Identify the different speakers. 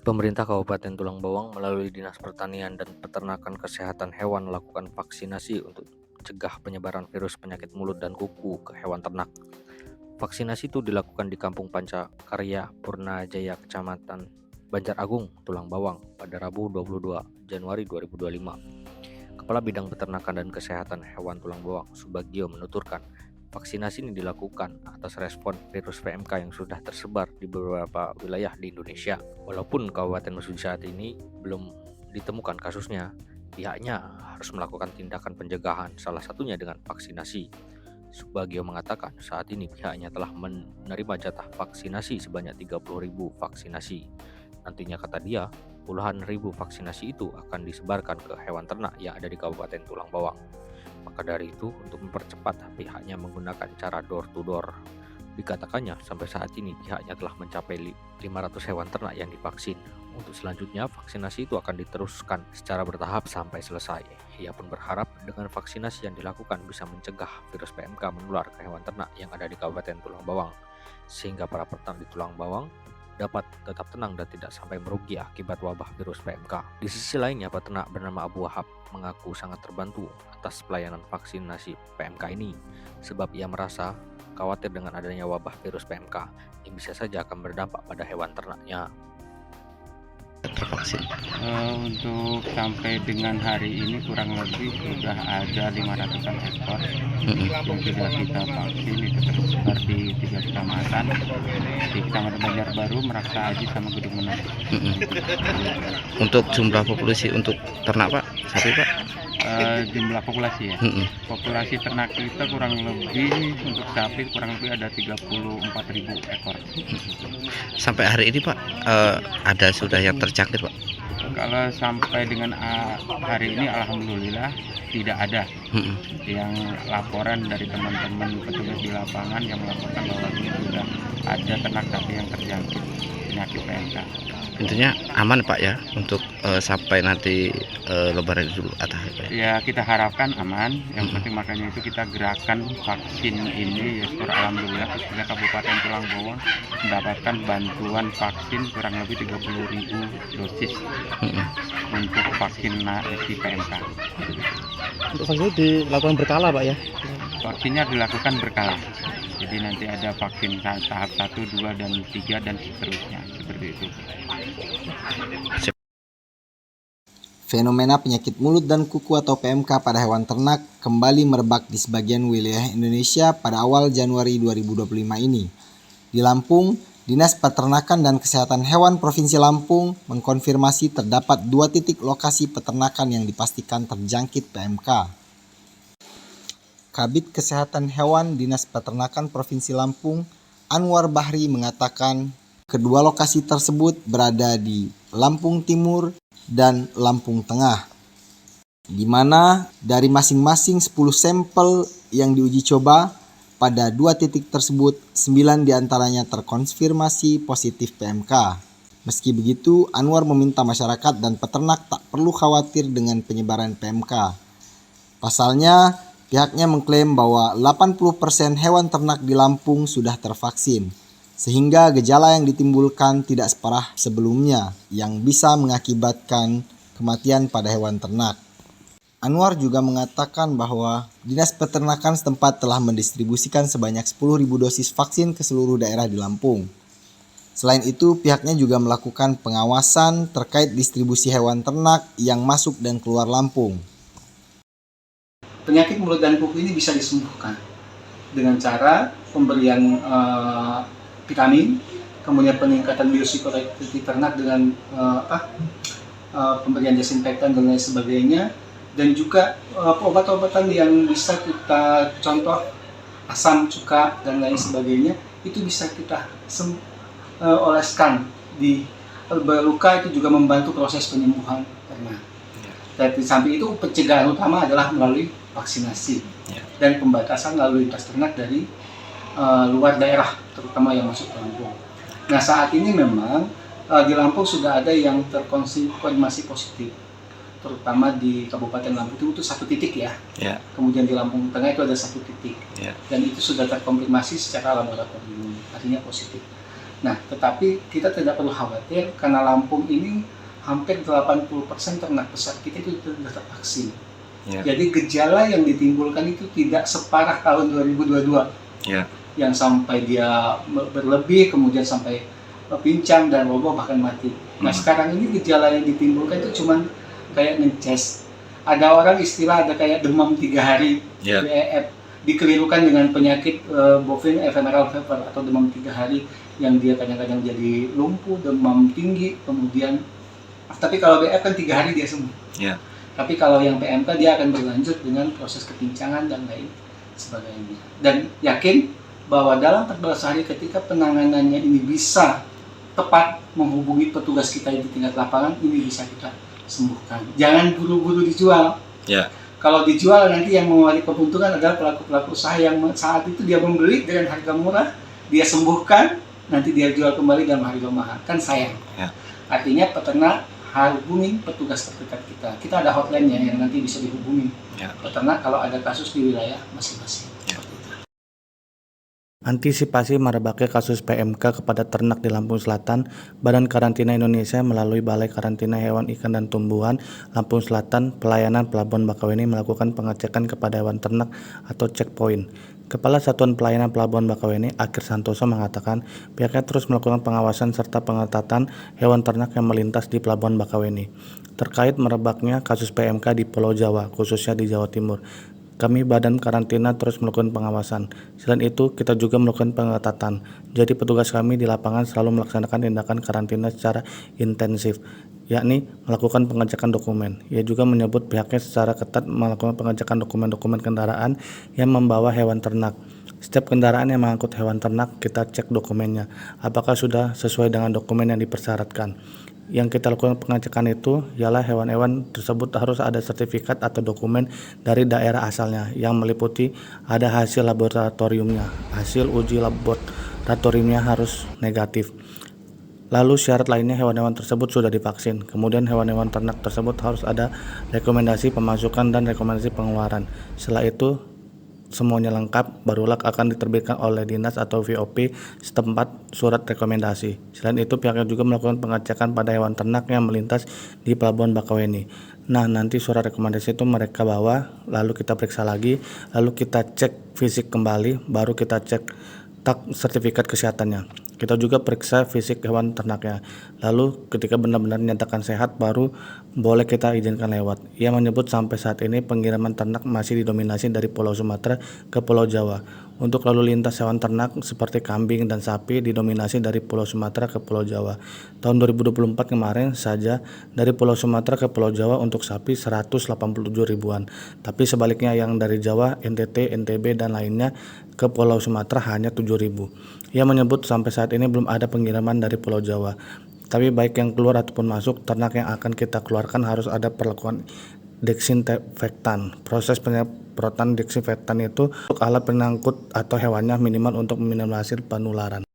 Speaker 1: Pemerintah Kabupaten Tulang Bawang melalui Dinas Pertanian dan Peternakan Kesehatan Hewan melakukan vaksinasi untuk mencegah penyebaran virus penyakit mulut dan kuku ke hewan ternak. Vaksinasi itu dilakukan di Kampung Pancakarya, Purnajaya, Kecamatan Banjar Agung, Tulang Bawang pada Rabu 22 Januari 2025. Kepala Bidang Peternakan dan Kesehatan Hewan Tulang Bawang, Subagio, menuturkan vaksinasi ini dilakukan atas respon virus PMK yang sudah tersebar di beberapa wilayah di Indonesia. Walaupun Kabupaten Mesuji saat ini belum ditemukan kasusnya, pihaknya harus melakukan tindakan pencegahan, salah satunya dengan vaksinasi. Subagio mengatakan saat ini pihaknya telah menerima jatah vaksinasi sebanyak 30.000 vaksinasi. Nantinya, kata dia, puluhan ribu vaksinasi itu akan disebarkan ke hewan ternak yang ada di Kabupaten Tulang Bawang. Maka dari itu, untuk mempercepat, pihaknya menggunakan cara door to door. Dikatakannya, sampai saat ini pihaknya telah mencapai 500 hewan ternak yang divaksin. Untuk selanjutnya, vaksinasi itu akan diteruskan secara bertahap sampai selesai. Ia pun berharap dengan vaksinasi yang dilakukan bisa mencegah virus PMK menular ke hewan ternak yang ada di Kabupaten Tulang Bawang, sehingga para peternak di Tulang Bawang dapat tetap tenang dan tidak sampai merugi akibat wabah virus PMK. Di sisi lainnya, peternak bernama Abu Wahab mengaku sangat terbantu atas pelayanan vaksinasi PMK ini, sebab ia merasa khawatir dengan adanya wabah virus PMK yang bisa saja akan berdampak pada hewan ternaknya.
Speaker 2: Tervaksin.
Speaker 3: Untuk sampai dengan hari ini kurang lebih sudah ada 500-an ekor yang sudah kita vaksin. Itu tersebar di 3 kecamatan, di Kecamatan Banjarbaru, Meraksa Aji, sama Gunung Menang.
Speaker 2: Untuk jumlah populasi untuk ternak Pak, sapi Pak?
Speaker 3: Jumlah populasi ya. Populasi ternak kita kurang lebih untuk sapi kurang lebih ada 34.000 ekor.
Speaker 2: Sampai hari ini Pak, ada sudah yang terjangkit Pak?
Speaker 3: Kalau sampai dengan hari ini alhamdulillah tidak ada yang laporan dari teman-teman petugas di lapangan yang melaporkan bahwa sudah ada ternak sapi yang terjangkit penyakit PMK.
Speaker 2: Intinya aman Pak ya untuk sampai nanti Lebaran dulu atau
Speaker 3: ya, kita harapkan aman. Yang penting makanya itu kita gerakan vaksin ini ya, syukur alhamdulillah khususnya Kabupaten Tulang Bawang mendapatkan bantuan vaksin kurang lebih 30.000 dosis untuk vaksinasi PMK.
Speaker 4: Untuk vaksin dilakukan berkala Pak ya?
Speaker 3: Vaksinnya dilakukan berkala. Jadi nanti ada vaksin tahap 1, 2, dan 3 dan seterusnya seperti itu.
Speaker 5: Fenomena penyakit mulut dan kuku atau PMK pada hewan ternak kembali merebak di sebagian wilayah Indonesia pada awal Januari 2025 ini. Di Lampung, Dinas Peternakan dan Kesehatan Hewan Provinsi Lampung mengkonfirmasi terdapat 2 titik lokasi peternakan yang dipastikan terjangkit PMK. Kabid Kesehatan Hewan Dinas Peternakan Provinsi Lampung, Anwar Bahri, mengatakan kedua lokasi tersebut berada di Lampung Timur dan Lampung Tengah, di mana dari masing-masing 10 sampel yang diuji coba, pada 2 titik tersebut 9 diantaranya terkonfirmasi positif PMK. Meski begitu, Anwar meminta masyarakat dan peternak tak perlu khawatir dengan penyebaran PMK. Pasalnya, pihaknya mengklaim bahwa 80% hewan ternak di Lampung sudah tervaksin, sehingga gejala yang ditimbulkan tidak separah sebelumnya yang bisa mengakibatkan kematian pada hewan ternak. Anwar juga mengatakan bahwa Dinas Peternakan setempat telah mendistribusikan sebanyak 10.000 dosis vaksin ke seluruh daerah di Lampung. Selain itu, pihaknya juga melakukan pengawasan terkait distribusi hewan ternak yang masuk dan keluar Lampung.
Speaker 6: Penyakit mulut dan kuku ini bisa disembuhkan dengan cara pemberian vitamin, kemudian peningkatan biosecurity ternak dengan pemberian desinfektan dan lain sebagainya, dan juga obat-obatan yang bisa kita contoh asam, cuka, dan lain sebagainya itu bisa kita oleskan di luka, itu juga membantu proses penyembuhan ternak. Dan di samping itu pencegahan utama adalah melalui vaksinasi dan pembatasan lalu lintas ternak dari luar daerah, terutama yang masuk ke Lampung. Nah, saat ini memang di Lampung sudah ada yang terkonfirmasi positif, terutama di Kabupaten Lampung itu 1 titik ya. Kemudian di Lampung Tengah itu ada 1 titik, dan itu sudah terkonfirmasi secara laboratorium, artinya positif. Nah, tetapi kita tidak perlu khawatir karena Lampung ini hampir 80% ternak besar kita itu sudah tervaksin.
Speaker 2: Ya.
Speaker 6: Jadi gejala yang ditimbulkan itu tidak separah tahun 2022.
Speaker 2: Ya.
Speaker 6: Yang sampai dia berlebih, kemudian sampai pincang dan roboh bahkan mati. Nah, sekarang ini gejala yang ditimbulkan itu cuman kayak ngeces. Ada orang istilah ada kayak demam 3 hari,
Speaker 2: Ya.
Speaker 6: BEF, dikelirukan dengan penyakit bovine ephemeral fever atau demam 3 hari yang dia kadang-kadang jadi lumpuh, demam tinggi, kemudian tapi kalau BF kan 3 hari dia sembuh.
Speaker 2: Ya.
Speaker 6: Tapi kalau yang PMK dia akan berlanjut dengan proses kepincangan dan lain sebagainya. Dan yakin bahwa dalam 14 hari ketika penanganannya ini bisa tepat menghubungi petugas kita di tingkat lapangan, ini bisa kita sembuhkan. Jangan buru-buru dijual.
Speaker 2: Ya.
Speaker 6: Kalau dijual nanti yang mengalami keuntungan adalah pelaku-pelaku usaha yang saat itu dia membeli dengan harga murah, dia sembuhkan, nanti dia jual kembali dalam harga mahal, kan sayang.
Speaker 2: Ya.
Speaker 6: Artinya peternak harus hubungi petugas terdekat kita. Kita ada hotline-nya yang nanti bisa dihubungi
Speaker 2: Ya.
Speaker 6: peternak kalau ada kasus di wilayah masing-masing.
Speaker 4: Antisipasi merebaknya kasus PMK kepada ternak di Lampung Selatan, Badan Karantina Indonesia melalui Balai Karantina Hewan, Ikan, dan Tumbuhan Lampung Selatan, Pelayanan Pelabuhan Bakauheni melakukan pengecekan kepada hewan ternak atau checkpoint. Kepala Satuan Pelayanan Pelabuhan Bakauheni, Akhir Santoso, mengatakan pihaknya terus melakukan pengawasan serta pengetatan hewan ternak yang melintas di Pelabuhan Bakauheni. Terkait merebaknya kasus PMK di Pulau Jawa, khususnya di Jawa Timur, kami Badan Karantina terus melakukan pengawasan. Selain itu, kita juga melakukan pengetatan. Jadi petugas kami di lapangan selalu melaksanakan tindakan karantina secara intensif, yakni melakukan pengecekan dokumen. Ia juga menyebut pihaknya secara ketat melakukan pengecekan dokumen-dokumen kendaraan yang membawa hewan ternak. Setiap kendaraan yang mengangkut hewan ternak, kita cek dokumennya, apakah sudah sesuai dengan dokumen yang dipersyaratkan. Yang kita lakukan pengecekan itu ialah hewan-hewan tersebut harus ada sertifikat atau dokumen dari daerah asalnya yang meliputi ada hasil laboratoriumnya. Hasil uji laboratoriumnya harus negatif. Lalu syarat lainnya hewan-hewan tersebut sudah divaksin. Kemudian hewan-hewan ternak tersebut harus ada rekomendasi pemasukan dan rekomendasi pengeluaran. Setelah itu semuanya lengkap, barulah akan diterbitkan oleh dinas atau VOP setempat surat rekomendasi. Selain itu, pihaknya juga melakukan pengecekan pada hewan ternak yang melintas di Pelabuhan Bakauheni. Nah, nanti surat rekomendasi itu mereka bawa, lalu kita periksa lagi, lalu kita cek fisik kembali, baru kita cek sertifikat kesehatannya. Kita juga periksa fisik hewan ternaknya. Lalu ketika benar-benar dinyatakan sehat, baru boleh kita izinkan lewat. Ia menyebut sampai saat ini pengiriman ternak masih didominasi dari Pulau Sumatera ke Pulau Jawa. Untuk lalu lintas hewan ternak seperti kambing dan sapi didominasi dari Pulau Sumatera ke Pulau Jawa. Tahun 2024 kemarin saja dari Pulau Sumatera ke Pulau Jawa untuk sapi 187 ribuan. Tapi sebaliknya yang dari Jawa, NTT, NTB, dan lainnya ke Pulau Sumatera hanya 7.000. Ia menyebut sampai saat ini belum ada pengiriman dari Pulau Jawa. Tapi baik yang keluar ataupun masuk, ternak yang akan kita keluarkan harus ada perlakuan desinfektan. Proses penyemprotan desinfektan itu untuk alat pengangkut atau hewannya minimal untuk meminimalisir penularan.